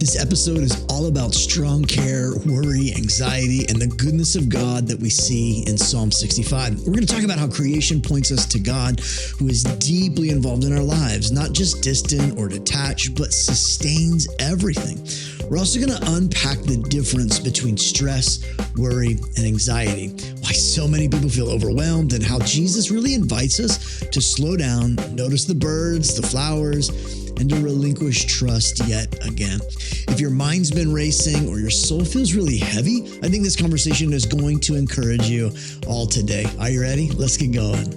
This episode is all about strong care, worry, anxiety, and the goodness of God that we see in Psalm 65. We're going to talk about how creation points us to God, who is deeply involved in our lives, not just distant or detached, but sustains everything. We're also going to unpack the difference between stress, worry, and anxiety, why so many people feel overwhelmed, and how Jesus really invites us to slow down, notice the birds, the flowers, and to relinquish trust yet again. If your mind's been racing or your soul feels really heavy, I think this conversation is going to encourage you all today. Are you ready? Let's get going.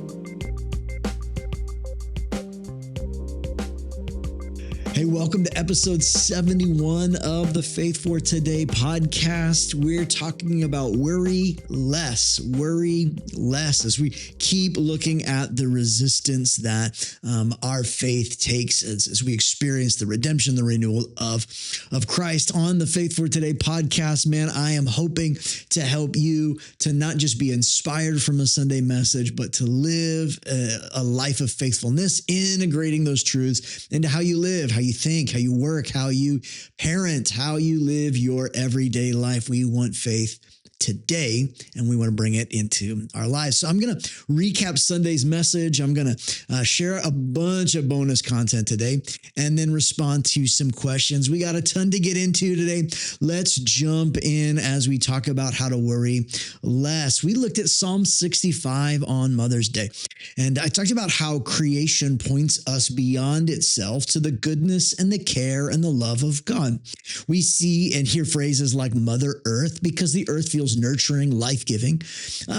Hey, welcome to episode 71 of the Faith for Today podcast. We're talking about worry less as we keep looking at the resistance that our faith takes as we experience the redemption, the renewal of Christ. On the Faith for Today podcast, man, I am hoping to help you to not just be inspired from a Sunday message, but to live a life of faithfulness, integrating those truths into how you live, how you think, how you work, how you parent, how you live your everyday life. We want faith today, and we want to bring it into our lives. So I'm going to recap Sunday's message. I'm going to share a bunch of bonus content today and then respond to some questions. We got a ton to get into today. Let's jump in as we talk about how to worry less. We looked at Psalm 65 on Mother's Day, and I talked about how creation points us beyond itself to the goodness and the care and the love of God. We see and hear phrases like Mother Earth because the earth feels nurturing, life-giving.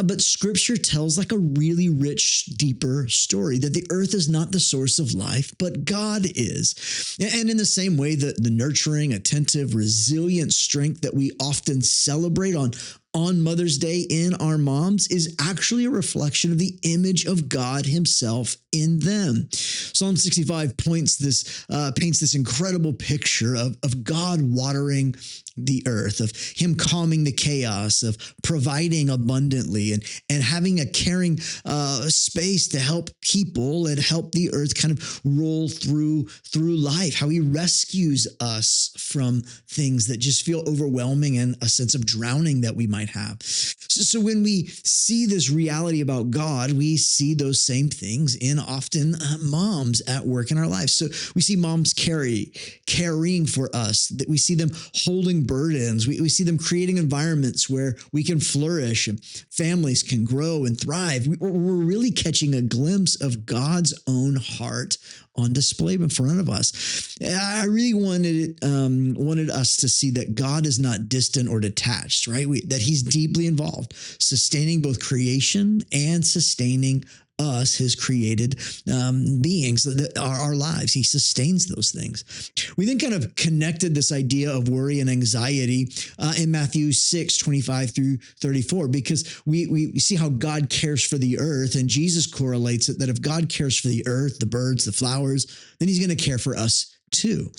But scripture tells like a really rich, deeper story that the earth is not the source of life, but God is. And in the same way that the nurturing, attentive, resilient strength that we often celebrate on Mother's Day in our moms is actually a reflection of the image of God himself in them. Psalm 65 paints this incredible picture of God watering the earth, of him calming the chaos, of providing abundantly, and having a caring space to help people and help the earth kind of roll through life, how he rescues us from things that just feel overwhelming and a sense of drowning that we might have. So when we see this reality about God, we see those same things in often moms at work in our lives. So we see moms caring for us, that we see them holding burdens. We see them creating environments where we can flourish and families can grow and thrive. We're really catching a glimpse of God's own heart on display in front of us. I really wanted us to see that God is not distant or detached, right? That he's deeply involved, sustaining both creation and sustaining us, his created beings, that are our lives. He sustains those things. We then kind of connected this idea of worry and anxiety in Matthew 6:25 through 34, because we see how God cares for the earth, and Jesus correlates it that if God cares for the earth, the birds, the flowers, then he's going to care for us too.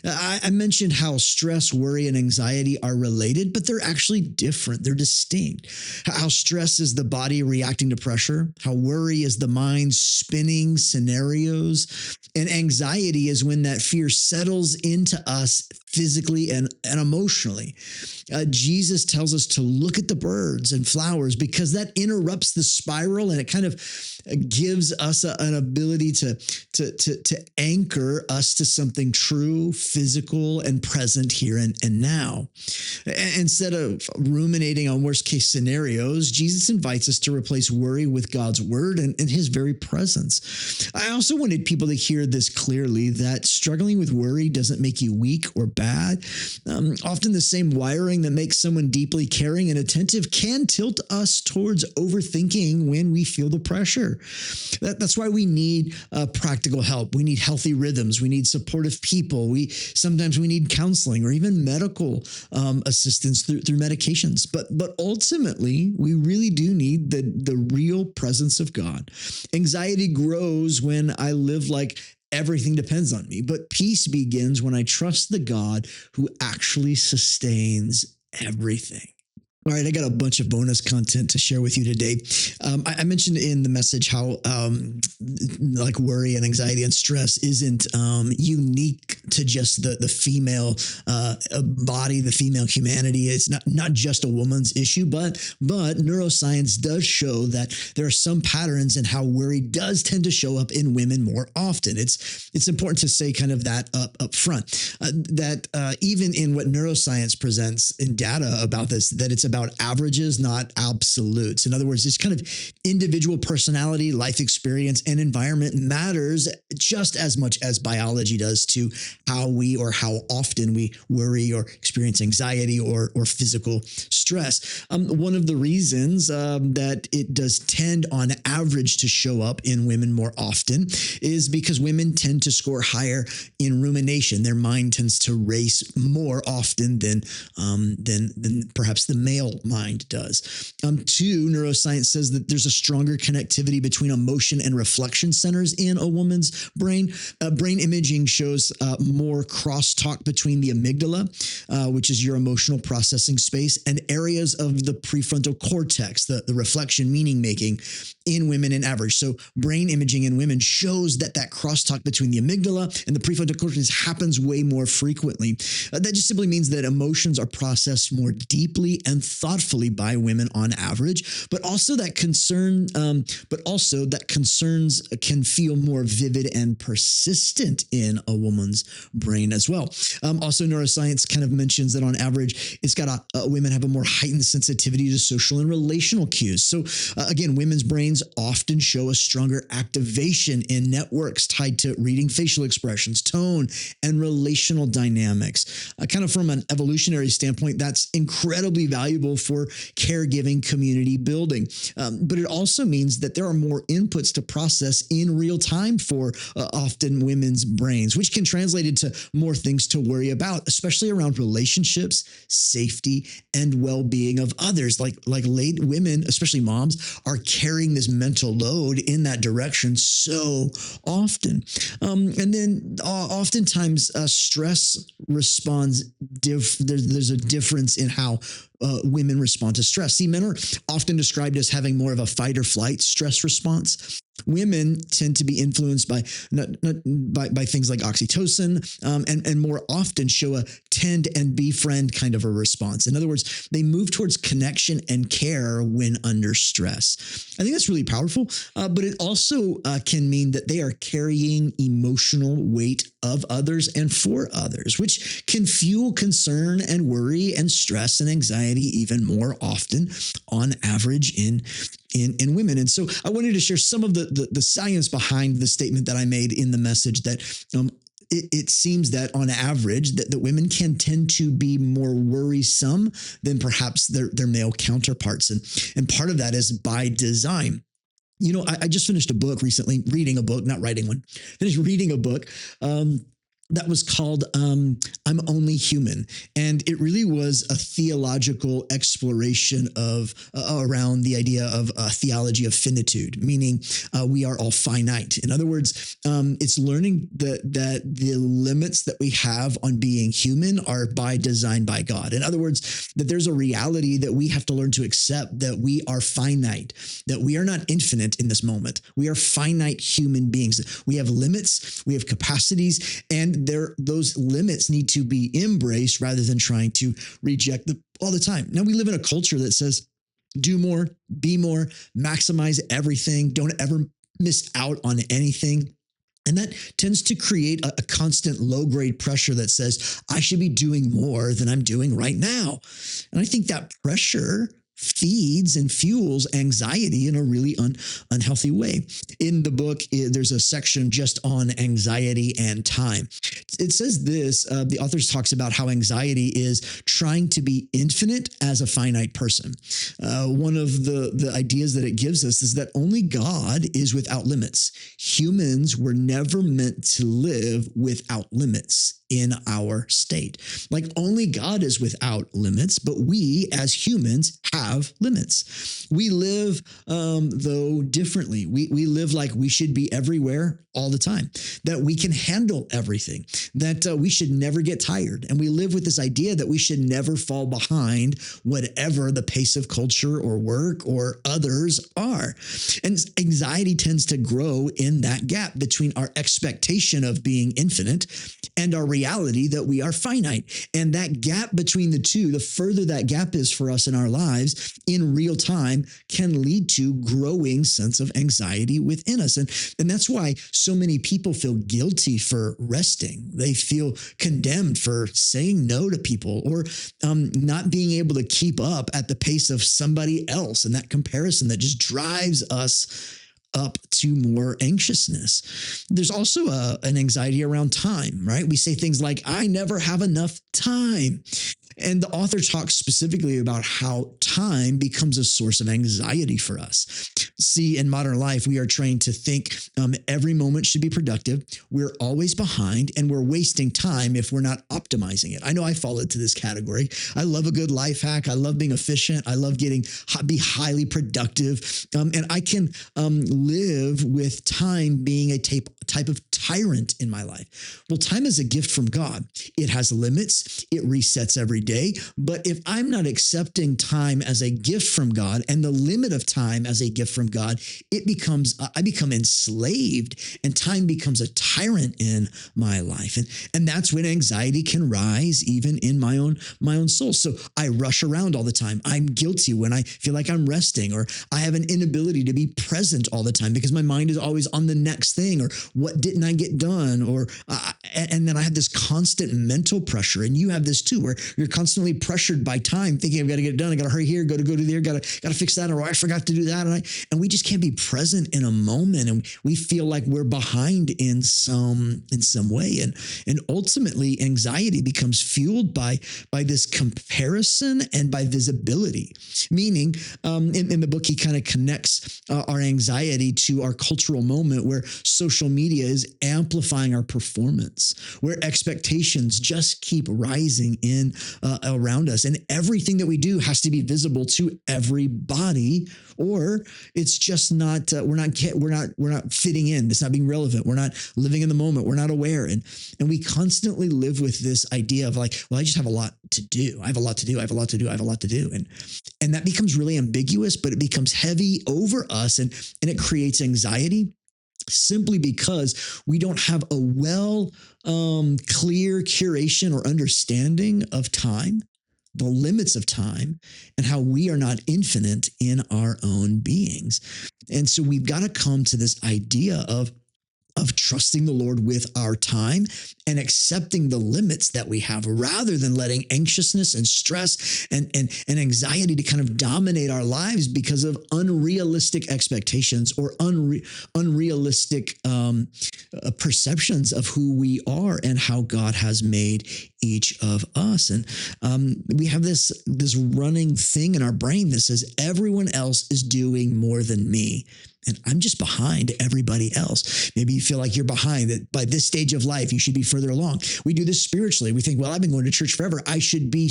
I mentioned how stress, worry, and anxiety are related, but they're actually different. They're distinct. How stress is the body reacting to pressure, how worry is the mind spinning scenarios, and anxiety is when that fear settles into us physically and emotionally. Jesus tells us to look at the birds and flowers because that interrupts the spiral, and it kind of gives us an ability to anchor us to something true, physical, and present here and now. Instead of ruminating on worst case scenarios, Jesus invites us to replace worry with God's word and his very presence. I also wanted people to hear this clearly, that struggling with worry doesn't make you weak or bad. Often the same wiring that makes someone deeply caring and attentive can tilt us towards overthinking when we feel the pressure. That's why we need practical help. We need healthy rhythms. We need supportive people. Sometimes we need counseling or even medical assistance through medications. But ultimately, we really do need the real presence of God. Anxiety grows when I live like everything depends on me, but peace begins when I trust the God who actually sustains everything. All right, I got a bunch of bonus content to share with you today. I mentioned in the message how like worry and anxiety and stress isn't unique to just the female body, the female humanity. It's not just a woman's issue, but neuroscience does show that there are some patterns in how worry does tend to show up in women more often. It's important to say kind of that up front that even in what neuroscience presents in data about this, that it's about averages, not absolutes. In other words, it's kind of individual personality, life experience, and environment matters just as much as biology does to how we or how often we worry or experience anxiety or physical stress. One of the reasons that it does tend on average to show up in women more often is because women tend to score higher in rumination. Their mind tends to race more often than perhaps the male mind does. Two, neuroscience says that there's a stronger connectivity between emotion and reflection centers in a woman's brain. Brain imaging shows more crosstalk between the amygdala, which is your emotional processing space, and areas of the prefrontal cortex, the reflection meaning making in women in average. So brain imaging in women shows that crosstalk between the amygdala and the prefrontal cortex happens way more frequently. That just simply means that emotions are processed more deeply and thoughtfully by women on average, but also that concerns can feel more vivid and persistent in a woman's brain as well. Also, neuroscience kind of mentions that on average, it's got women have a more heightened sensitivity to social and relational cues. So again, women's brains often show a stronger activation in networks tied to reading facial expressions, tone, and relational dynamics. Kind of from an evolutionary standpoint, that's incredibly valuable for caregiving, community building. But it also means that there are more inputs to process in real time for often women's brains, which can translate into more things to worry about, especially around relationships, safety, and well-being of others. Like late women, especially moms, are carrying this mental load in that direction so often. And then oftentimes stress responds. There's a difference in how women respond to stress. See, men are often described as having more of a fight or flight stress response. Women tend to be influenced by things like oxytocin, and more often show a tend and befriend kind of a response. In other words, they move towards connection and care when under stress. I think that's really powerful, but it also can mean that they are carrying emotional weight of others and for others, which can fuel concern and worry and stress and anxiety even more often on average in women. And so I wanted to share some of the science behind the statement that I made in the message that it seems that on average that women can tend to be more worrisome than perhaps their male counterparts. And part of that is by design. You know, I just finished a book recently, reading a book, not writing one, finished reading a book that was called I'm Only Human. And it really was a theological exploration of around the idea of theology of finitude, meaning we are all finite. In other words, it's learning that the limits that we have on being human are by design by God. In other words, that there's a reality that we have to learn to accept, that we are finite, that we are not infinite in this moment. We are finite human beings. We have limits, we have capacities, and those limits need to be embraced rather than trying to reject them all the time. Now, we live in a culture that says, do more, be more, maximize everything, don't ever miss out on anything. And that tends to create a constant low-grade pressure that says, I should be doing more than I'm doing right now. And I think that pressure feeds and fuels anxiety in a really unhealthy way. In the book, there's a section just on anxiety and time. It says this, the author talks about how anxiety is trying to be infinite as a finite person. One of the ideas that it gives us is that only God is without limits. Humans were never meant to live without limits. in our state. Like only God is without limits, but we as humans have limits. We live, though, differently. We live like we should be everywhere all the time, that we can handle everything, that we should never get tired. And we live with this idea that we should never fall behind whatever the pace of culture or work or others are. And anxiety tends to grow in that gap between our expectation of being infinite and our reality that we are finite. And that gap between the two, the further that gap is for us in our lives in real time, can lead to growing sense of anxiety within us. And that's why so many people feel guilty for resting. They feel condemned for saying no to people or not being able to keep up at the pace of somebody else. And that comparison that just drives us up to more anxiousness. There's also an anxiety around time, right? We say things like, I never have enough time. And the author talks specifically about how time becomes a source of anxiety for us. See, in modern life, we are trained to think every moment should be productive. We're always behind and we're wasting time if we're not optimizing it. I know I fall into this category. I love a good life hack. I love being efficient. I love be highly productive. And I can live with time being a type of tyrant in my life. Well, time is a gift from God. It has limits. It resets every day. But if I'm not accepting time as a gift from God and the limit of time as a gift from God, I become enslaved and time becomes a tyrant in my life. And that's when anxiety can rise even in my own soul. So I rush around all the time. I'm guilty when I feel like I'm resting, or I have an inability to be present all the time because my mind is always on the next thing, or what didn't I get done? And then I have this constant mental pressure. And you have this too, where you're constantly pressured by time, thinking I've got to get it done. I got to hurry here, go to there, got to fix that, or I forgot to do that. And we just can't be present in a moment. And we feel like we're behind in some way. And ultimately anxiety becomes fueled by this comparison and by visibility. Meaning, in the book, he kind of connects our anxiety to our cultural moment where social media is amplifying our performance, where expectations just keep rising in around us, and everything that we do has to be visible to everybody, or it's just not we're not fitting in. It's not being relevant. We're not living in the moment. We're not aware, and we constantly live with this idea of like, well, I just have a lot to do. I have a lot to do. I have a lot to do. I have a lot to do, and that becomes really ambiguous, but it becomes heavy over us, and it creates anxiety. Simply because we don't have a clear curation or understanding of time, the limits of time, and how we are not infinite in our own beings. And so we've got to come to this idea of trusting the Lord with our time and accepting the limits that we have, rather than letting anxiousness and stress and anxiety to kind of dominate our lives because of unrealistic expectations or unrealistic perceptions of who we are and how God has made each of us. And we have this running thing in our brain that says everyone else is doing more than me, and I'm just behind everybody else. Maybe you feel like you're behind, that by this stage of life, you should be further along. We do this spiritually. We think, well, I've been going to church forever. I should be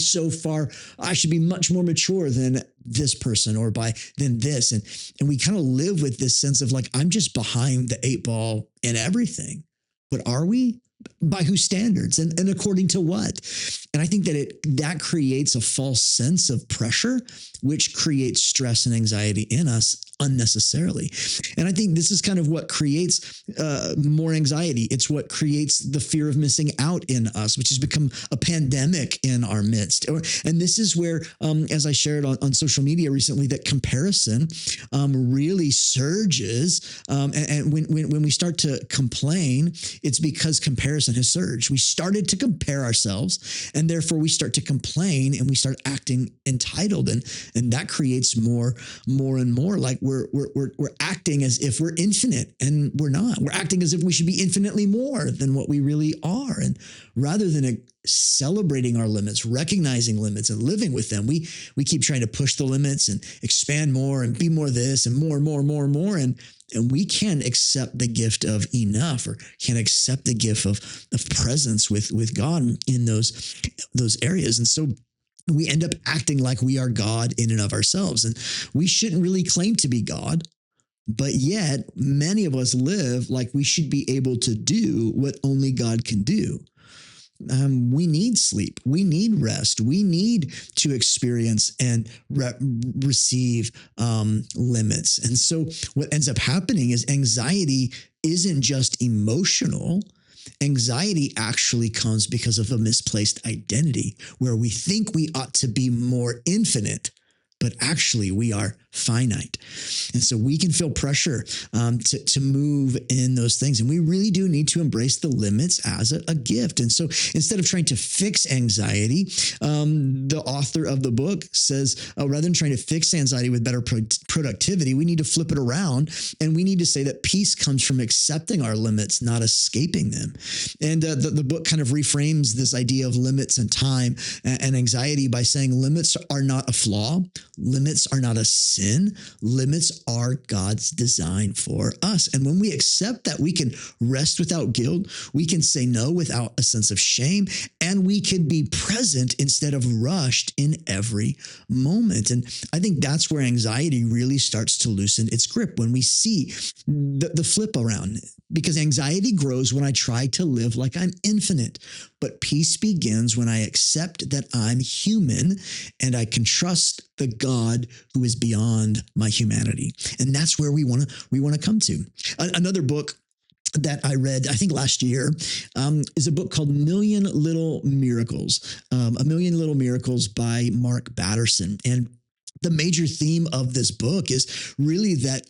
much more mature than this person or than this. And we kind of live with this sense of like, I'm just behind the 8 ball in everything. But are we? By whose standards and according to what? And I think that creates a false sense of pressure, which creates stress and anxiety in us unnecessarily. And I think this is kind of what creates more anxiety. It's what creates the fear of missing out in us, which has become a pandemic in our midst. And this is where, as I shared on social media recently, that comparison really surges. And when we start to complain, it's because comparison has surged. We started to compare ourselves, and therefore we start to complain and we start acting entitled. And that creates more and more like we're acting as if we're infinite, and we're not. We're acting as if we should be infinitely more than what we really are. And rather than celebrating our limits, recognizing limits and living with them. We keep trying to push the limits and expand more and be more this and more and more and more and more. And we can't accept the gift of enough, or can't accept the gift of presence with God in those areas. And so we end up acting like we are God in and of ourselves. And we shouldn't really claim to be God. But yet, many of us live like we should be able to do what only God can do. We need sleep. We need rest. We need to experience and receive limits. And so what ends up happening is anxiety isn't just emotional. Anxiety actually comes because of a misplaced identity, where we think we ought to be more infinite, but actually we are finite. And so we can feel pressure to move in those things. And we really do need to embrace the limits as a gift. And so instead of trying to fix anxiety, the author of the book says, rather than trying to fix anxiety with better productivity, we need to flip it around. And we need to say that peace comes from accepting our limits, not escaping them. And the book kind of reframes this idea of limits and time and anxiety by saying limits are not a flaw. Limits are not a sin. Limits are God's design for us. And when we accept that, we can rest without guilt, we can say no without a sense of shame, and we can be present instead of rushed in every moment. And I think that's where anxiety really starts to loosen its grip, when we see the flip around. Because anxiety grows when I try to live like I'm infinite. But peace begins when I accept that I'm human and I can trust the God who is beyond my humanity. And that's where we want to come to. Another book that I read, I think last year, is a book called Million Little Miracles, A Million Little Miracles by Mark Batterson. And the major theme of this book is really that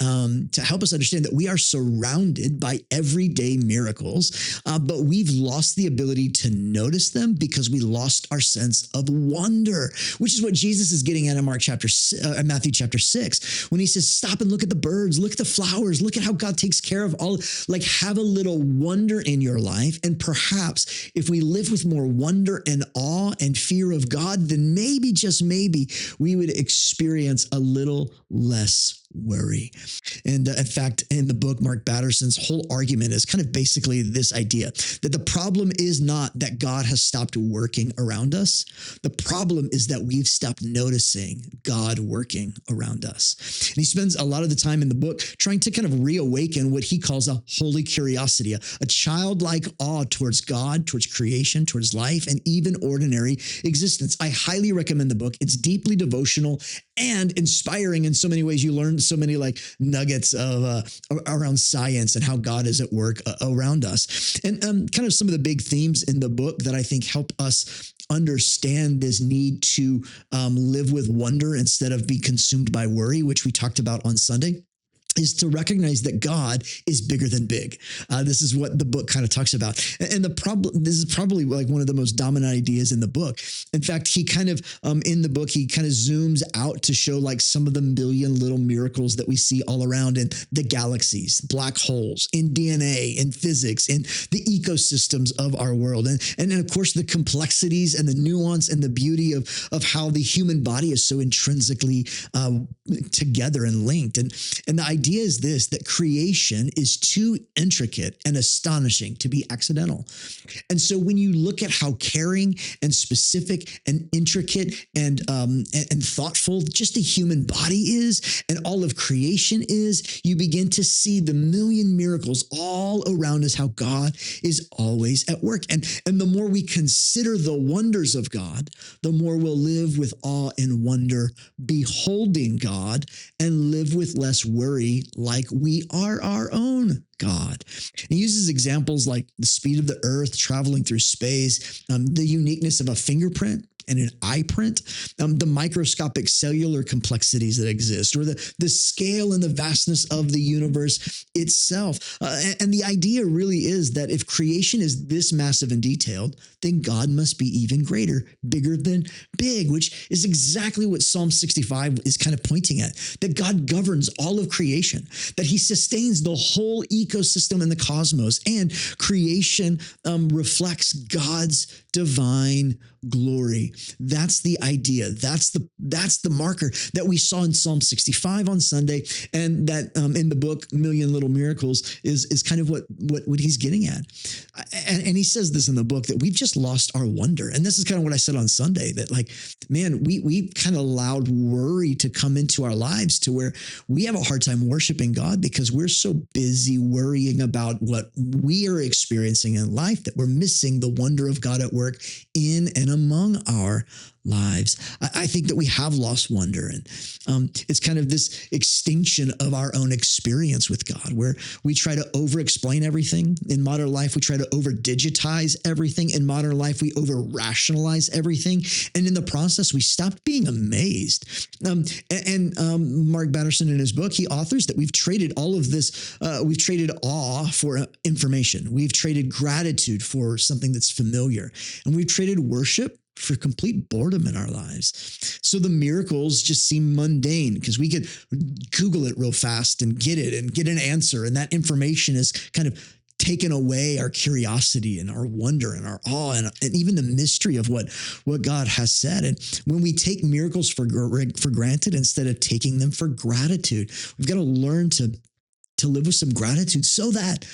to help us understand that we are surrounded by everyday miracles, but we've lost the ability to notice them because we lost our sense of wonder, which is what Jesus is getting at in Matthew chapter 6, when he says, stop and look at the birds, look at the flowers, look at how God takes care of all, like have a little wonder in your life. And perhaps if we live with more wonder and awe and fear of God, then maybe, just maybe, we would experience a little less worry. And in fact, in the book, Mark Batterson's whole argument is kind of basically this idea that the problem is not that God has stopped working around us. The problem is that we've stopped noticing God working around us. And he spends a lot of the time in the book trying to kind of reawaken what he calls a holy curiosity, a childlike awe towards God, towards creation, towards life, and even ordinary existence. I highly recommend the book. It's deeply devotional and inspiring in so many ways. You learn so many like nuggets of around science and how God is at work around us. And kind of some of the big themes in the book that I think help us understand this need to live with wonder instead of be consumed by worry, which we talked about on Sunday, is to recognize that God is bigger than big. This is what the book kind of talks about. And this is probably like one of the most dominant ideas in the book. In fact, he kind of, in the book, he kind of zooms out to show like some of the million little miracles that we see all around in the galaxies, black holes, in DNA, in physics, in the ecosystems of our world. And of course, the complexities and the nuance and the beauty of how the human body is so intrinsically together and linked. And the idea is this, that creation is too intricate and astonishing to be accidental. And so when you look at how caring and specific and intricate and thoughtful just the human body is and all of creation is, you begin to see the million miracles all around us, how God is always at work. And the more we consider the wonders of God, the more we'll live with awe and wonder, beholding God, and live with less worry like we are our own God. He uses examples like the speed of the earth traveling through space, the uniqueness of a fingerprint and an eye print, the microscopic cellular complexities that exist, or the scale and the vastness of the universe itself. And the idea really is that if creation is this massive and detailed, then God must be even greater, bigger than big, which is exactly what Psalm 65 is kind of pointing at, that God governs all of creation, that he sustains the whole ecosystem in the cosmos, and creation reflects God's divine glory. That's the idea. That's the marker that we saw in Psalm 65 on Sunday, and that in the book Million Little Miracles is kind of what he's getting at. And he says this in the book, that we've just lost our wonder. And this is kind of what I said on Sunday, that like, man, we kind of allowed worry to come into our lives to where we have a hard time worshiping God because we're so busy worrying about what we are experiencing in life that we're missing the wonder of God at work in and among our lives. I think that we have lost wonder, and it's kind of this extinction of our own experience with God, where we try to over-explain everything. In modern life, we try to over-digitize everything. In modern life, we over-rationalize everything, and in the process, we stopped being amazed. Mark Batterson, in his book, he authors that we've traded all of this. We've traded awe for information. We've traded gratitude for something that's familiar, and we've traded worship for complete boredom in our lives. So the miracles just seem mundane because we could Google it real fast and get it and get an answer. And that information is kind of taken away our curiosity and our wonder and our awe and even the mystery of what God has said. And when we take miracles for granted instead of taking them for gratitude, we've got to learn to live with some gratitude, so that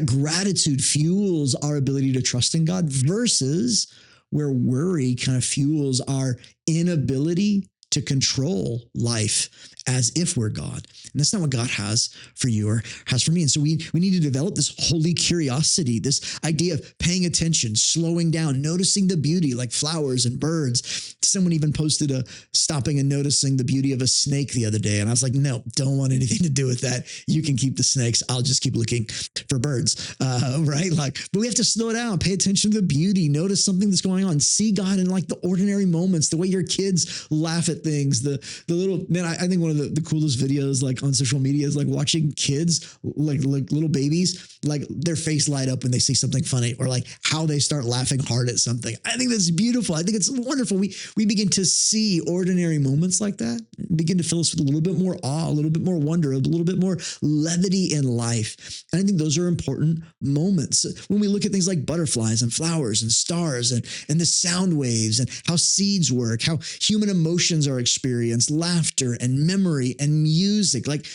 gratitude fuels our ability to trust in God, versus where worry kind of fuels our inability to control life as if we're God. And that's not what God has for you or has for me. And so we need to develop this holy curiosity, this idea of paying attention, slowing down, noticing the beauty, like flowers and birds. Someone even posted stopping and noticing the beauty of a snake the other day. And I was like, no, don't want anything to do with that. You can keep the snakes. I'll just keep looking for birds, right? But we have to slow down, pay attention to the beauty, notice something that's going on, see God in like the ordinary moments, the way your kids laugh at things, the little, man, I think one of the coolest videos like on social media is like watching kids, like little babies, like their face light up when they see something funny, or like how they start laughing hard at something. I think that's beautiful. I think it's wonderful. We begin to see ordinary moments like that, begin to fill us with a little bit more awe, a little bit more wonder, a little bit more levity in life. And I think those are important moments. When we look at things like butterflies and flowers and stars and the sound waves and how seeds work, how human emotions are experienced, laughter and memory and music, like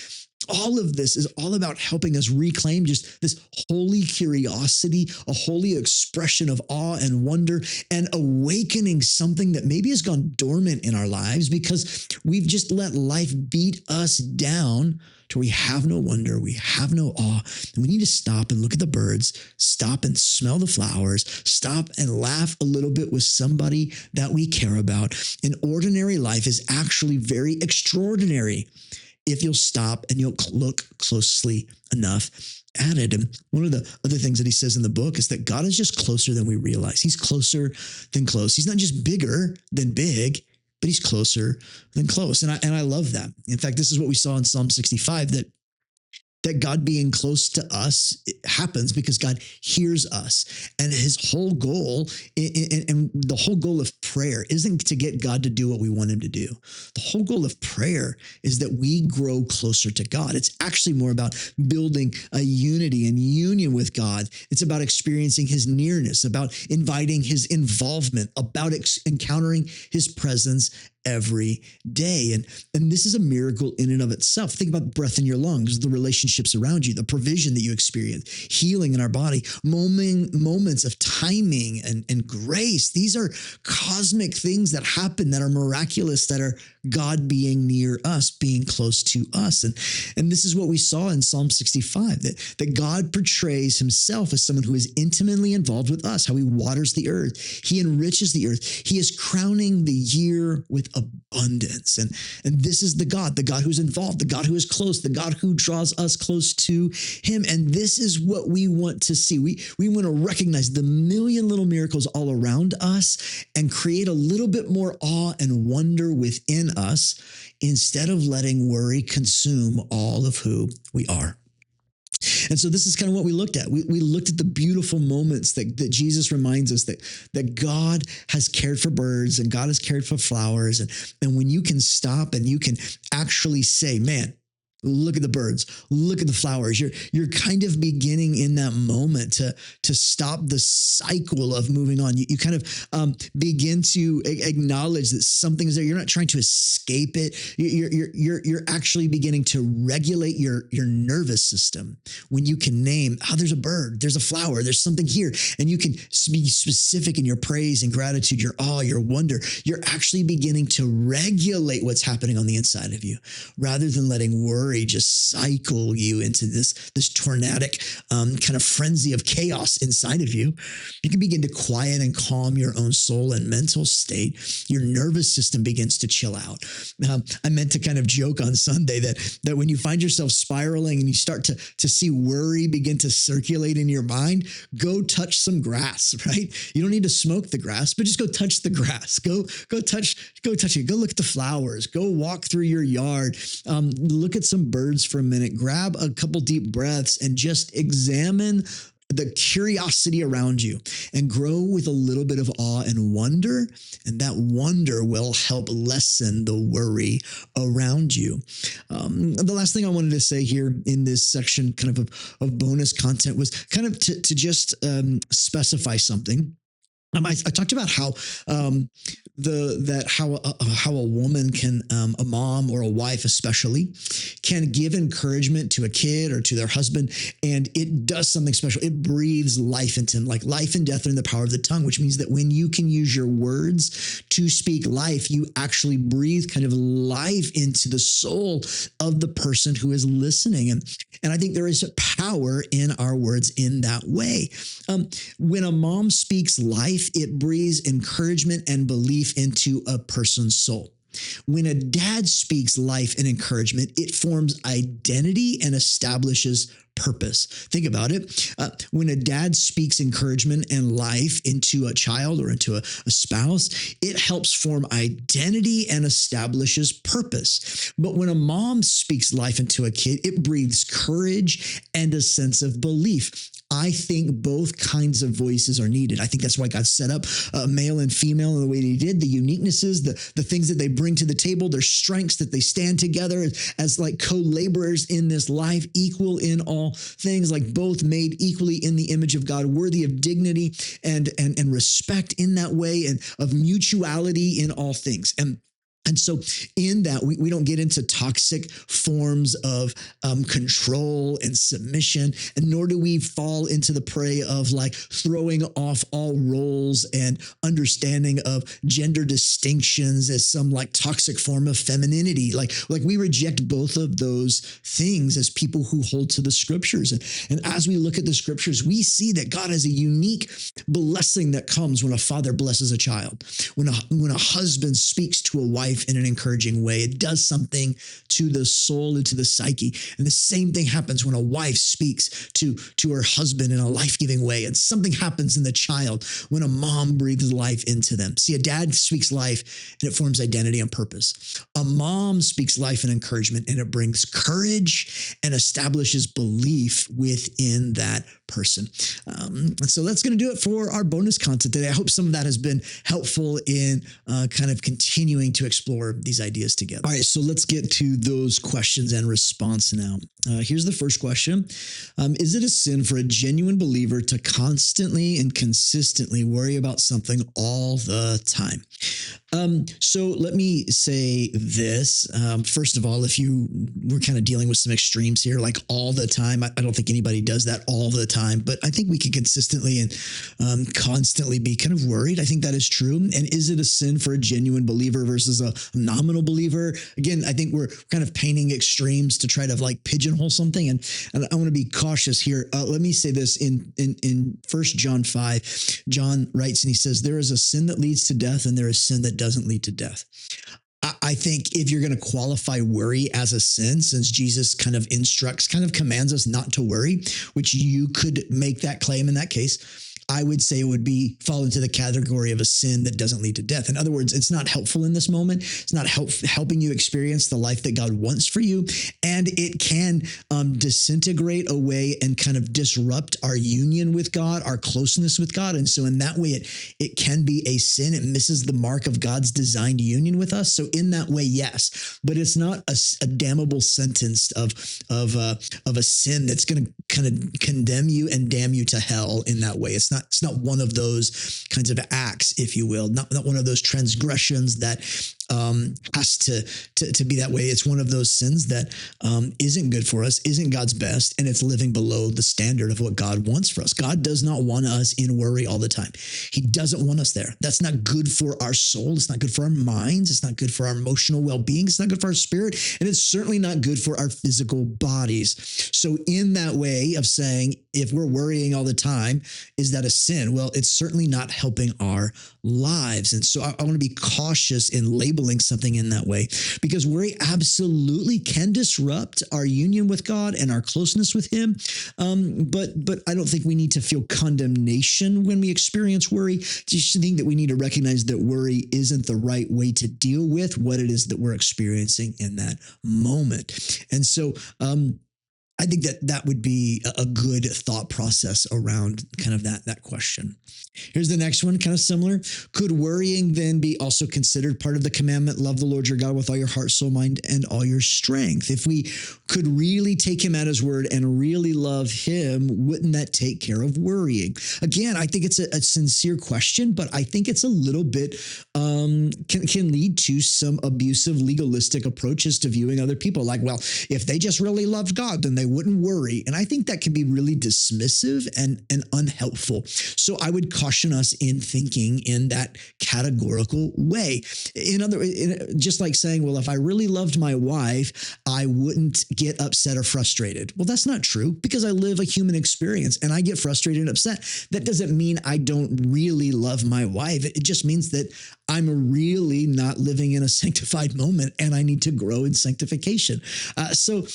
all of this is all about helping us reclaim just this holy curiosity, a holy expression of awe and wonder, and awakening something that maybe has gone dormant in our lives because we've just let life beat us down to where we have no wonder, we have no awe. And we need to stop and look at the birds, stop and smell the flowers, stop and laugh a little bit with somebody that we care about. An ordinary life is actually very extraordinary if you'll stop and you'll look closely enough at it. And one of the other things that he says in the book is that God is just closer than we realize. He's closer than close. He's not just bigger than big, but he's closer than close. And I love that. In fact, this is what we saw in Psalm 65, that God being close to us happens because God hears us. And his whole goal, and the whole goal of prayer isn't to get God to do what we want him to do. The whole goal of prayer is that we grow closer to God. It's actually more about building a unity and union with God. It's about experiencing his nearness, about inviting his involvement, about encountering his presence every day. And this is a miracle in and of itself. Think about the breath in your lungs, the relationships around you, the provision that you experience, healing in our body, moments of timing and grace. These are cosmic things that happen, that are miraculous, that are God being near us, being close to us. And this is what we saw in Psalm 65, that God portrays himself as someone who is intimately involved with us, how he waters the earth. He enriches the earth. He is crowning the year with abundance. And this is the God who's involved, the God who is close, the God who draws us close to him. And this is what we want to see. We want to recognize the million little miracles all around us and create a little bit more awe and wonder within us instead of letting worry consume all of who we are. And so this is kind of what we looked at. We looked at the beautiful moments that Jesus reminds us that God has cared for birds and God has cared for flowers. And when you can stop and you can actually say, man, look at the birds, look at the flowers. You're kind of beginning in that moment to stop the cycle of moving on. You kind of begin to acknowledge that something is there. You're not trying to escape it. You're actually beginning to regulate your nervous system when you can name, oh, there's a bird, there's a flower, there's something here, and you can be specific in your praise and gratitude, your awe, your wonder. You're actually beginning to regulate what's happening on the inside of you, rather than letting worry just cycle you into this tornadic kind of frenzy of chaos inside of you. You can begin to quiet and calm your own soul and mental state. Your nervous system begins to chill out. I meant to kind of joke on Sunday that when you find yourself spiraling and you start to see worry begin to circulate in your mind, go touch some grass, right? You don't need to smoke the grass, but just go touch the grass. Go touch it. Go look at the flowers. Go walk through your yard. Look at some birds for a minute. Grab a couple deep breaths and just examine the curiosity around you and grow with a little bit of awe and wonder. And that wonder will help lessen the worry around you. The last thing I wanted to say here in this section kind of bonus content was kind of to just specify something. I talked about how how a woman can, a mom or a wife especially, can give encouragement to a kid or to their husband, and it does something special. It breathes life into them. Like life and death are in the power of the tongue, which means that when you can use your words to speak life, you actually breathe kind of life into the soul of the person who is listening. And I think there is power in our words in that way. When a mom speaks life, it breathes encouragement and belief into a person's soul. When a dad speaks life and encouragement, it forms identity and establishes purpose. Think about it. When a dad speaks encouragement and life into a child or into a spouse, it helps form identity and establishes purpose. But when a mom speaks life into a kid, it breathes courage and a sense of belief. I think both kinds of voices are needed. I think that's why God set up male and female in the way that he did, the uniquenesses, the things that they bring to the table, their strengths, that they stand together as like co-laborers in this life, equal in all things, like both made equally in the image of God, worthy of dignity and respect in that way, and of mutuality in all things. And so in that, we don't get into toxic forms of control and submission, and nor do we fall into the prey of like throwing off all roles and understanding of gender distinctions as some like toxic form of femininity. Like we reject both of those things as people who hold to the scriptures. And as we look at the scriptures, we see that God has a unique blessing that comes when a father blesses a child, when a husband speaks to a wife in an encouraging way. It does something to the soul and to the psyche. And the same thing happens when a wife speaks to her husband in a life-giving way. And something happens in the child when a mom breathes life into them. See, a dad speaks life and it forms identity and purpose. A mom speaks life and encouragement, and it brings courage and establishes belief within that person. And so that's going to do it for our bonus content today. I hope some of that has been helpful in kind of continuing to explore these ideas together. All right, so let's get to those questions and response now. Here's the first question. Is it a sin for a genuine believer to constantly and consistently worry about something all the time? So let me say this. First of all, if we're kind of dealing with some extremes here, like all the time, I don't think anybody does that all the time, but I think we can consistently and constantly be kind of worried. I think that is true. And is it a sin for a genuine believer versus a nominal believer? Again, I think we're kind of painting extremes to try to like pigeonhole something. And I want to be cautious here. Let me say this in 1 John 5, John writes and he says, there is a sin that leads to death and there is sin that doesn't lead to death. I think if you're going to qualify worry as a sin, since Jesus kind of commands us not to worry, which you could make that claim in that case, I would say it would fall into the category of a sin that doesn't lead to death. In other words, it's not helpful in this moment. It's not helping you experience the life that God wants for you. And it can disintegrate away and kind of disrupt our union with God, our closeness with God. And so in that way, it can be a sin. It misses the mark of God's designed union with us. So in that way, yes, but it's not a damnable sentence of a sin that's going to kind of condemn you and damn you to hell in that way. It's not one of those kinds of acts, if you will, not one of those transgressions that has to be that way. It's one of those sins that isn't good for us, isn't God's best, and it's living below the standard of what God wants for us. God does not want us in worry all the time. He doesn't want us there. That's not good for our soul. It's not good for our minds. It's not good for our emotional well-being. It's not good for our spirit. And it's certainly not good for our physical bodies. So in that way of saying, if we're worrying all the time, is that a sin? Well, it's certainly not helping our lives. And so I want to be cautious in labeling something in that way, because worry absolutely can disrupt our union with God and our closeness with Him. But I don't think we need to feel condemnation when we experience worry. Just think that we need to recognize that worry isn't the right way to deal with what it is that we're experiencing in that moment. And so, I think that would be a good thought process around kind of that question. Here's the next one, kind of similar. Could worrying then be also considered part of the commandment, love the Lord your God with all your heart, soul, mind, and all your strength? If we could really take Him at His word and really love Him, wouldn't that take care of worrying? Again, I think it's a sincere question, but I think it's a little bit, can lead to some abusive, legalistic approaches to viewing other people. Like, well, if they just really loved God, then they wouldn't worry. And I think that can be really dismissive and unhelpful. So I would caution us in thinking in that categorical way. Just like saying, well, if I really loved my wife, I wouldn't get upset or frustrated. Well, that's not true, because I live a human experience and I get frustrated and upset. That doesn't mean I don't really love my wife. It just means that I'm really not living in a sanctified moment and I need to grow in sanctification. So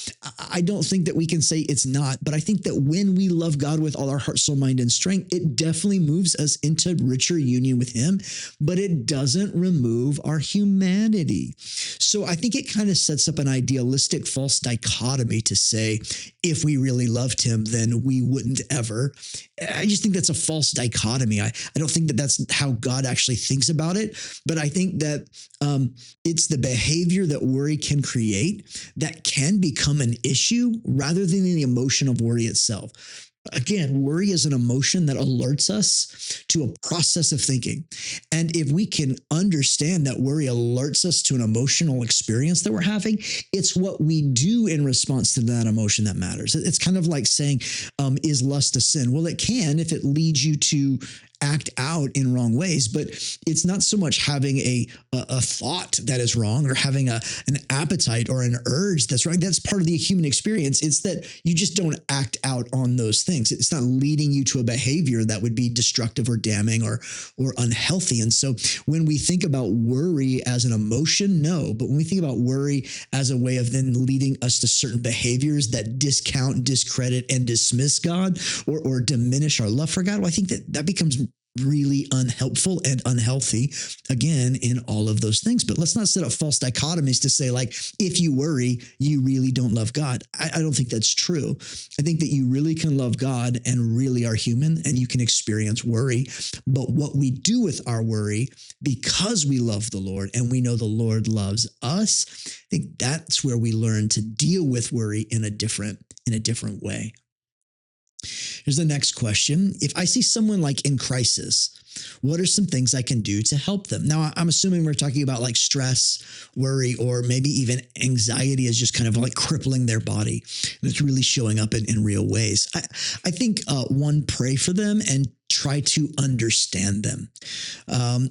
I don't think that we can say it's not, but I think that when we love God with all our heart, soul, mind, and strength, it definitely moves us into richer union with Him, but it doesn't remove our humanity. So I think it kind of sets up an idealistic false dichotomy to say, if we really loved Him, then we wouldn't ever. I just think that's a false dichotomy. I don't think that that's how God actually thinks about it, but I think that it's the behavior that worry can create that can become an issue rather than the emotion of worry itself. Again, worry is an emotion that alerts us to a process of thinking. And if we can understand that worry alerts us to an emotional experience that we're having, it's what we do in response to that emotion that matters. It's kind of like saying, is lust a sin? Well, it can if it leads you to act out in wrong ways, but it's not so much having a thought that is wrong or having an appetite or an urge that's wrong. That's part of the human experience. It's that you just don't act out on those things. It's not leading you to a behavior that would be destructive or damning or unhealthy. And so when we think about worry as an emotion, no, but when we think about worry as a way of then leading us to certain behaviors that discount, discredit, and dismiss God or diminish our love for God, well, I think that becomes really unhelpful and unhealthy, again, in all of those things. But let's not set up false dichotomies to say, like, if you worry, you really don't love God. I don't think that's true. I think that you really can love God and really are human, and you can experience worry. But what we do with our worry, because we love the Lord and we know the Lord loves us, I think that's where we learn to deal with worry in a different way. Here's the next question. If I see someone like in crisis, what are some things I can do to help them? Now, I'm assuming we're talking about like stress, worry, or maybe even anxiety is just kind of like crippling their body. And it's really showing up in real ways. I think one, pray for them and try to understand them.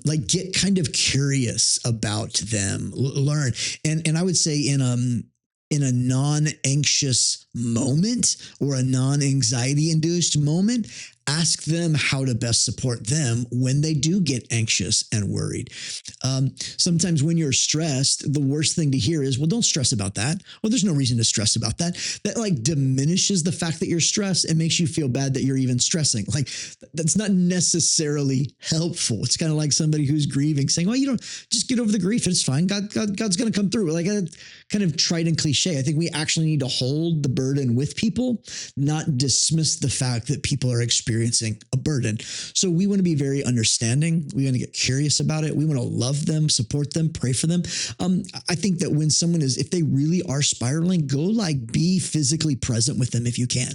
Like get kind of curious about them, learn. And I would say in a non-anxious moment or a non-anxiety induced moment, Ask them how to best support them when they do get anxious and worried. Sometimes when you're stressed, the worst thing to hear is, well, don't stress about that. Well, there's no reason to stress about that. That like diminishes the fact that you're stressed and makes you feel bad that you're even stressing. Like that's not necessarily helpful. It's kind of like somebody who's grieving saying, well, you don't just get over the grief. It's fine. God's going to come through. Like a kind of trite and cliche. I think we actually need to hold the burden with people, not dismiss the fact that people are experiencing a burden. So we want to be very understanding. We want to get curious about it. We want to love them, support them, pray for them. I think that when someone is, if they really are spiraling, go like be physically present with them if you can.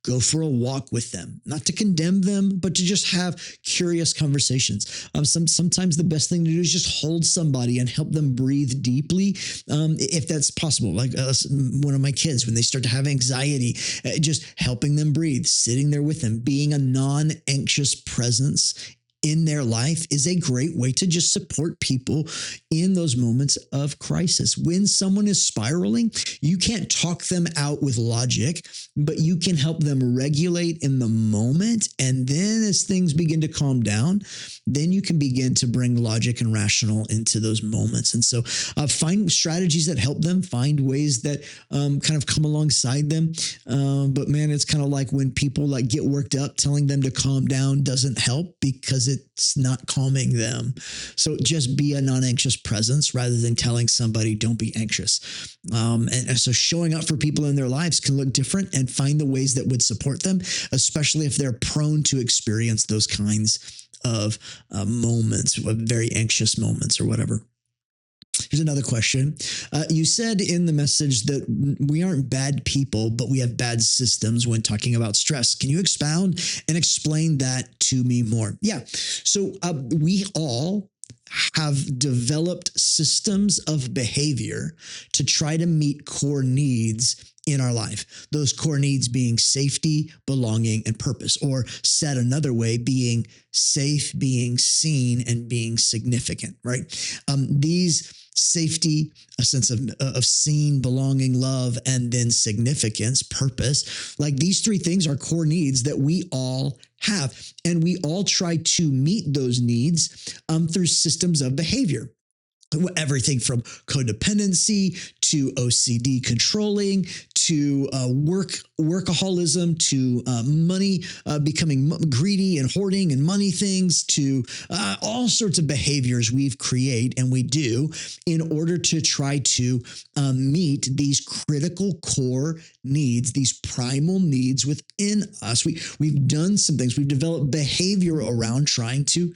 Go for a walk with them, not to condemn them, but to just have curious conversations. Sometimes the best thing to do is just hold somebody and help them breathe deeply, if that's possible. Like one of my kids, when they start to have anxiety, just helping them breathe, sitting there with them, being a non-anxious presence in their life is a great way to just support people in those moments of crisis. When someone is spiraling, you can't talk them out with logic, but you can help them regulate in the moment. And then as things begin to calm down, then you can begin to bring logic and rational into those moments. And so find strategies that help them, find ways that kind of come alongside them. But man, it's kind of like when people like get worked up, telling them to calm down doesn't help because it's not calming them. So just be a non-anxious presence rather than telling somebody don't be anxious. And so showing up for people in their lives can look different, and find the ways that would support them, especially if they're prone to experience those kinds of moments, very anxious moments or whatever. Here's another question. You said in the message that we aren't bad people, but we have bad systems when talking about stress. Can you expound and explain that to me more? Yeah. So we all have developed systems of behavior to try to meet core needs in our life. Those core needs being safety, belonging, and purpose, or said another way, being safe, being seen, and being significant, right? These safety, a sense of seen, belonging, love, and then significance, purpose. Like these three things are core needs that we all have. And we all try to meet those needs through systems of behavior. Everything from codependency to OCD controlling to workaholism to money, becoming greedy and hoarding and money things, to all sorts of behaviors we've created and we do in order to try to meet these critical core needs, these primal needs within us. We've done some things. We've developed behavior around trying to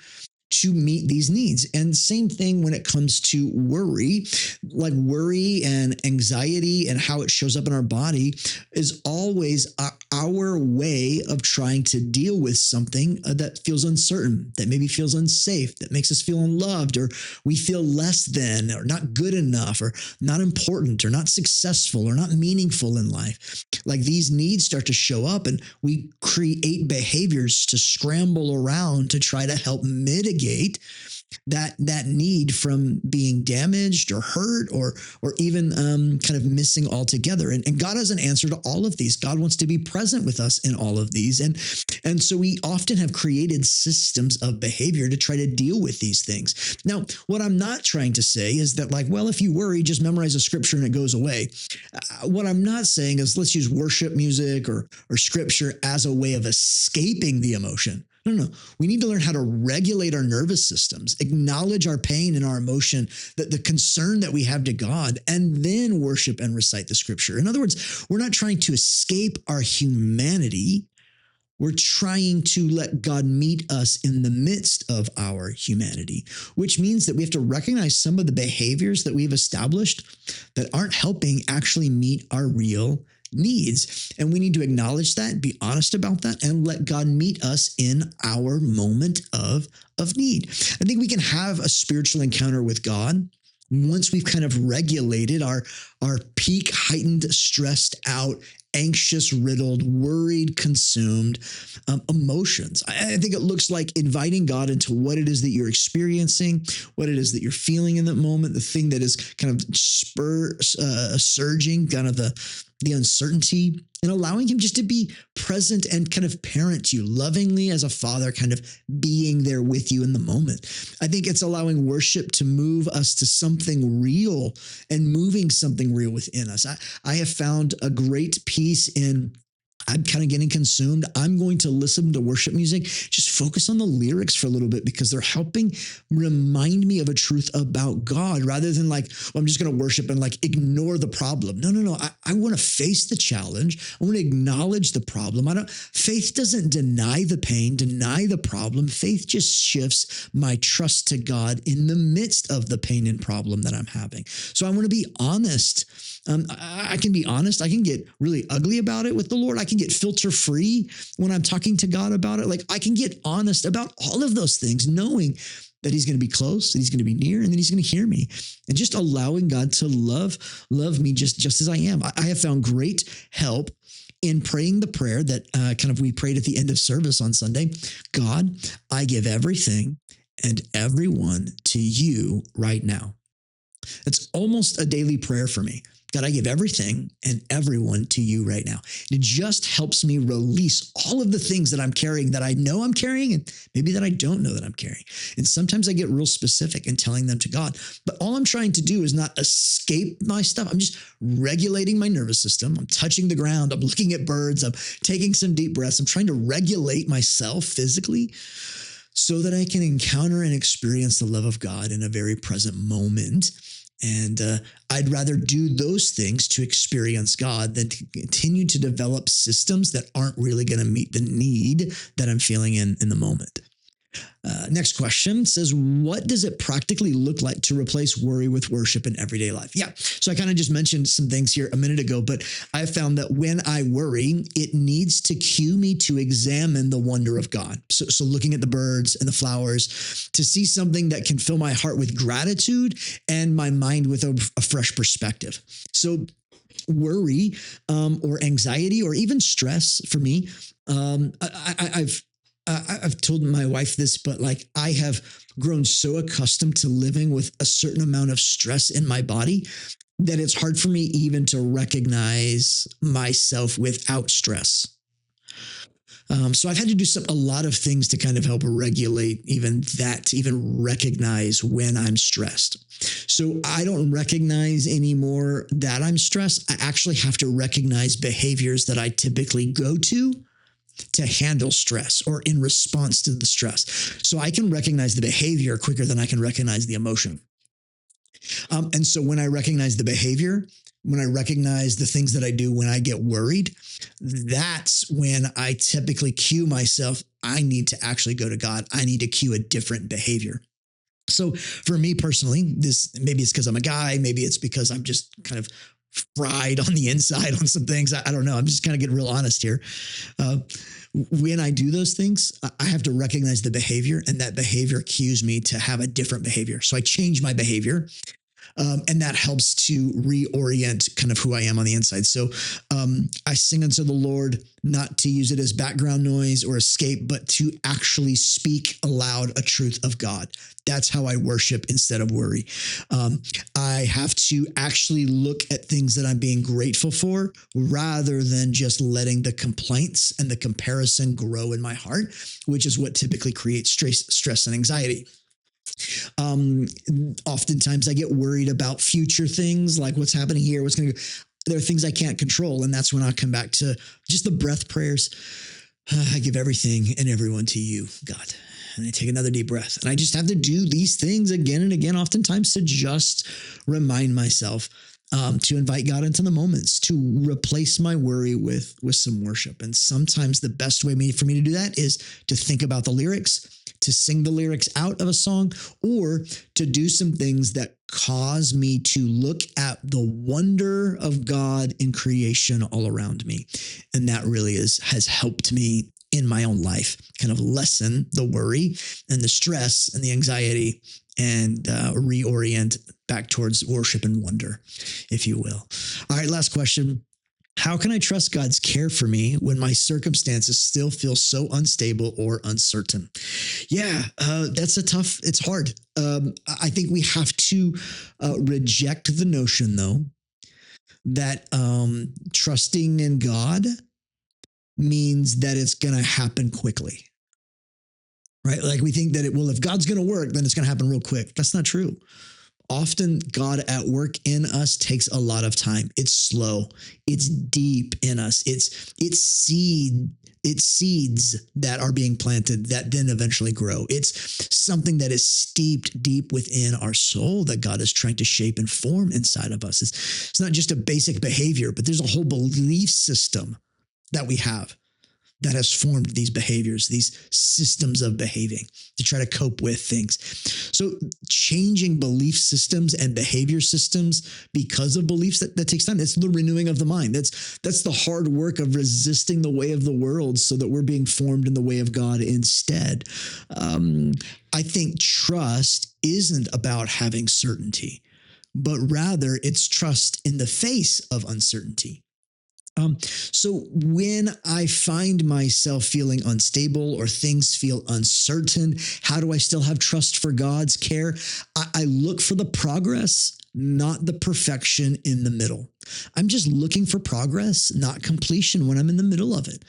meet these needs. And same thing when it comes to worry, like worry and anxiety and how it shows up in our body is always our way of trying to deal with something that feels uncertain, that maybe feels unsafe, that makes us feel unloved, or we feel less than, or not good enough, or not important, or not successful, or not meaningful in life. Like these needs start to show up and we create behaviors to scramble around to try to help mitigate that need from being damaged or hurt or even kind of missing altogether. And God has an answer to all of these. God wants to be present with us in all of these. And so we often have created systems of behavior to try to deal with these things. Now, what I'm not trying to say is that like, well, if you worry, just memorize a scripture and it goes away. What I'm not saying is let's use worship music or scripture as a way of escaping the emotion. No. We need to learn how to regulate our nervous systems, acknowledge our pain and our emotion, the concern that we have to God, and then worship and recite the scripture. In other words, we're not trying to escape our humanity. We're trying to let God meet us in the midst of our humanity, which means that we have to recognize some of the behaviors that we've established that aren't helping actually meet our real needs. And we need to acknowledge that, be honest about that, and let God meet us in our moment of need. I think we can have a spiritual encounter with God once we've kind of regulated our peak, heightened, stressed out, anxious riddled, worried, consumed emotions. I think it looks like inviting God into what it is that you're experiencing, what it is that you're feeling in that moment, the thing that is kind of surging, kind of the uncertainty, and allowing him just to be present and kind of parent you lovingly as a father, kind of being there with you in the moment. I think it's allowing worship to move us to something real and moving something real within us. I have found a great peace in, I'm kind of getting consumed. I'm going to listen to worship music, just focus on the lyrics for a little bit because they're helping remind me of a truth about God rather than like, well, I'm just going to worship and like ignore the problem. No. I want to face the challenge. I want to acknowledge the problem. Faith doesn't deny the pain, deny the problem. Faith just shifts my trust to God in the midst of the pain and problem that I'm having. So I want to be honest. I can be honest. I can get really ugly about it with the Lord. I can get filter free when I'm talking to God about it. Like I can get honest about all of those things, knowing that he's going to be close, that he's going to be near, and that he's going to hear me, and just allowing God to love me just as I am. I have found great help in praying the prayer that kind of we prayed at the end of service on Sunday. God, I give everything and everyone to you right now. It's almost a daily prayer for me. God, I give everything and everyone to you right now. It just helps me release all of the things that I'm carrying, that I know I'm carrying, and maybe that I don't know that I'm carrying. And sometimes I get real specific in telling them to God. But all I'm trying to do is not escape my stuff. I'm just regulating my nervous system. I'm touching the ground. I'm looking at birds. I'm taking some deep breaths. I'm trying to regulate myself physically so that I can encounter and experience the love of God in a very present moment. And I'd rather do those things to experience God than to continue to develop systems that aren't really going to meet the need that I'm feeling in the moment. Next question says, what does it practically look like to replace worry with worship in everyday life? Yeah. So I kind of just mentioned some things here a minute ago, but I found that when I worry, it needs to cue me to examine the wonder of God. So looking at the birds and the flowers to see something that can fill my heart with gratitude and my mind with a fresh perspective. So worry or anxiety or even stress for me, I've told my wife this, but like I have grown so accustomed to living with a certain amount of stress in my body that it's hard for me even to recognize myself without stress. So I've had to do a lot of things to kind of help regulate even that, to even recognize when I'm stressed. So I don't recognize anymore that I'm stressed. I actually have to recognize behaviors that I typically go to handle stress or in response to the stress. So I can recognize the behavior quicker than I can recognize the emotion. And so when I recognize the behavior, when I recognize the things that I do when I get worried, that's when I typically cue myself. I need to actually go to God. I need to cue a different behavior. So for me personally, this maybe it's because I'm a guy, maybe it's because I'm just kind of fried on the inside on some things. I don't know. I'm just kind of getting real honest here. When I do those things, I have to recognize the behavior, and that behavior cues me to have a different behavior. So I change my behavior. And that helps to reorient kind of who I am on the inside. So I sing unto the Lord, not to use it as background noise or escape, but to actually speak aloud a truth of God. That's how I worship instead of worry. I have to actually look at things that I'm being grateful for rather than just letting the complaints and the comparison grow in my heart, which is what typically creates stress and anxiety. Oftentimes I get worried about future things, like what's happening here, what's going to go. There are things I can't control. And that's when I come back to just the breath prayers. I give everything and everyone to you, God. And I take another deep breath. And I just have to do these things again and again, oftentimes to just remind myself, to invite God into the moments, to replace my worry with some worship. And sometimes the best way for me to do that is to think about the lyrics, to sing the lyrics out of a song, or to do some things that cause me to look at the wonder of God in creation all around me. And that really has helped me in my own life, kind of lessen the worry and the stress and the anxiety and reorient back towards worship and wonder, if you will. All right, last question. How can I trust God's care for me when my circumstances still feel so unstable or uncertain? Yeah, it's hard. I think we have to reject the notion, though, that trusting in God means that it's going to happen quickly, right? Like we think that if God's going to work, then it's going to happen real quick. That's not true. Often God at work in us takes a lot of time. It's slow. It's deep in us. It's seeds that are being planted that then eventually grow. It's something that is steeped deep within our soul that God is trying to shape and form inside of us. It's not just a basic behavior, but there's a whole belief system that we have that has formed these behaviors, these systems of behaving to try to cope with things. So changing belief systems and behavior systems because of beliefs, that takes time. It's the renewing of the mind. That's the hard work of resisting the way of the world so that we're being formed in the way of God instead. I think trust isn't about having certainty, but rather it's trust in the face of uncertainty. So when I find myself feeling unstable or things feel uncertain, how do I still have trust for God's care? I look for the progress, not the perfection in the middle. I'm just looking for progress, not completion when I'm in the middle of it.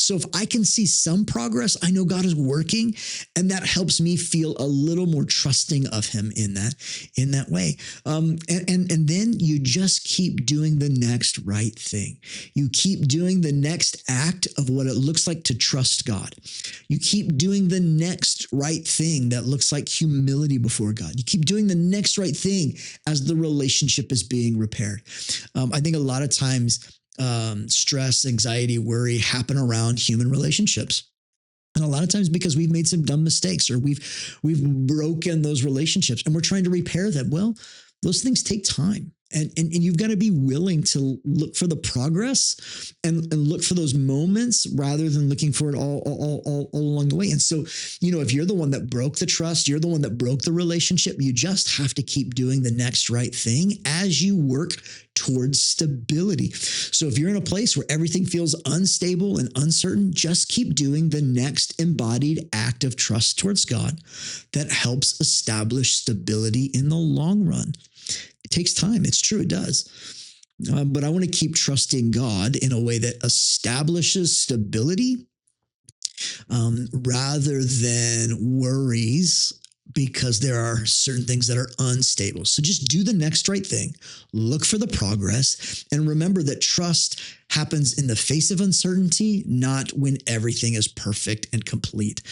So if I can see some progress, I know God is working, and that helps me feel a little more trusting of Him in that way. And then you just keep doing the next right thing. You keep doing the next act of what it looks like to trust God. You keep doing the next right thing that looks like humility before God. You keep doing the next right thing as the relationship is being repaired. I think a lot of times, stress, anxiety, worry happen around human relationships. And a lot of times because we've made some dumb mistakes or we've broken those relationships and we're trying to repair them. Well, those things take time. And you've got to be willing to look for the progress and look for those moments rather than looking for it all along the way. And so, if you're the one that broke the trust, you're the one that broke the relationship, you just have to keep doing the next right thing as you work towards stability. So if you're in a place where everything feels unstable and uncertain, just keep doing the next embodied act of trust towards God that helps establish stability in the long run. It takes time. It's true. It does. But I want to keep trusting God in a way that establishes stability rather than worries because there are certain things that are unstable. So just do the next right thing, look for the progress, and remember that trust happens in the face of uncertainty, not when everything is perfect and complete.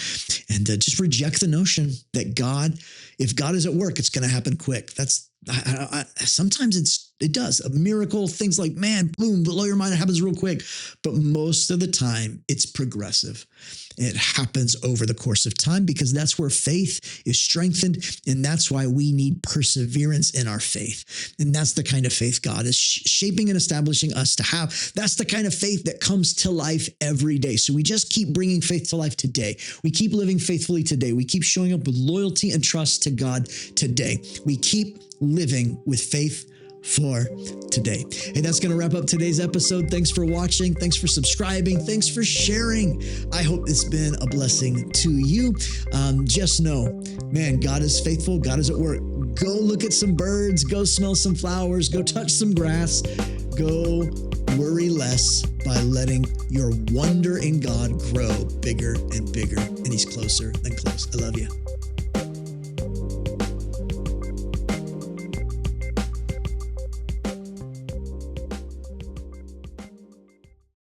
And just reject the notion that if God is at work, it's going to happen quick. Sometimes it does. A miracle, things like, man, boom, blow your mind, it happens real quick. But most of the time, it's progressive. It happens over the course of time because that's where faith is strengthened. And that's why we need perseverance in our faith. And that's the kind of faith God is shaping and establishing us to have. That's the kind of faith that comes to life every day. So we just keep bringing faith to life today. We keep living faithfully today. We keep showing up with loyalty and trust to God today. We keep living with faith for today. Hey, that's going to wrap up today's episode. Thanks for watching. Thanks for subscribing. Thanks for sharing. I hope it's been a blessing to you. Just know, man, God is faithful. God is at work. Go look at some birds. Go smell some flowers. Go touch some grass. Go worry less by letting your wonder in God grow bigger and bigger. And He's closer than close. I love you.